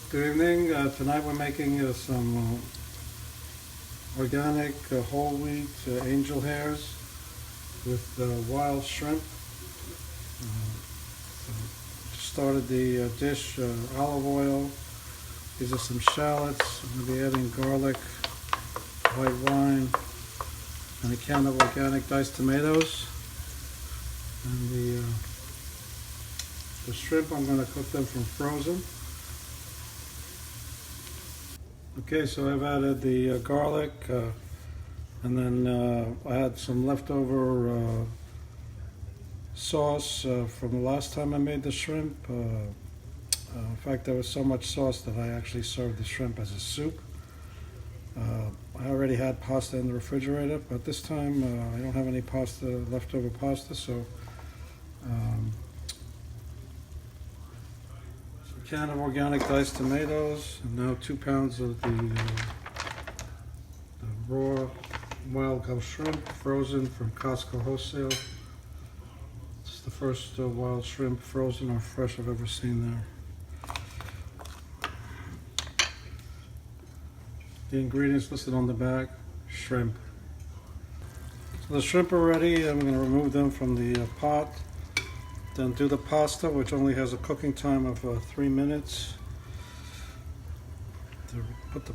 Good evening. Tonight we're making some organic whole wheat angel hairs with wild shrimp. Just started the dish, olive oil. These are some shallots. I'm going to be adding garlic, white wine, and a can of organic diced tomatoes. And the shrimp, I'm going to cook them from frozen. Okay, so I've added the garlic, and then I had some leftover sauce from the last time I made the shrimp. In fact, there was so much sauce that I actually served the shrimp as a soup. I already had pasta in the refrigerator, but this time I don't have any leftover pasta, so a can of organic diced tomatoes, and now 2 pounds of the raw wild ghost shrimp, frozen from Costco Wholesale. It's the first wild shrimp, frozen or fresh, I've ever seen there. The ingredients listed on the back: shrimp. So the shrimp are ready. I'm going to remove them from the pot. Then do the pasta, which only has a cooking time of 3 minutes. Put the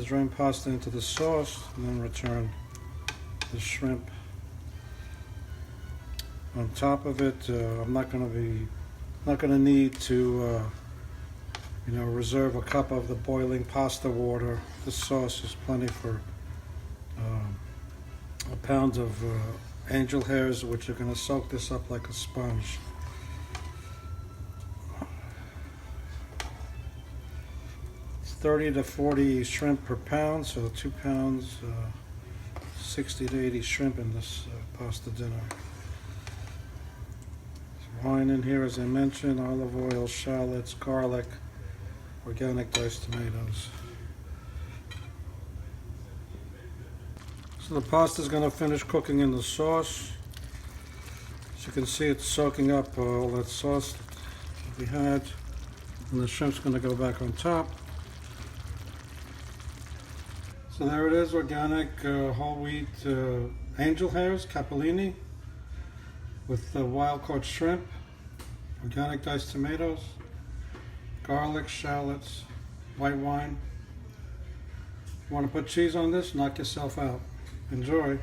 drained pasta into the sauce, and then return the shrimp. On top of it, I'm not going to need to reserve a cup of the boiling pasta water. This sauce is plenty for a pound of angel hairs, which are going to soak this up like a sponge. It's 30 to 40 shrimp per pound, so 2 pounds, 60 to 80 shrimp in this pasta dinner. There's wine in here, as I mentioned, olive oil, shallots, garlic, organic diced tomatoes. So the pasta is going to finish cooking in the sauce. As you can see, it's soaking up all that sauce that we had, and the shrimp's going to go back on top. So there it is, organic whole wheat angel hairs, Capellini, with the wild caught shrimp, organic diced tomatoes, garlic, shallots, white wine. If you want to put cheese on this, knock yourself out. Enjoy.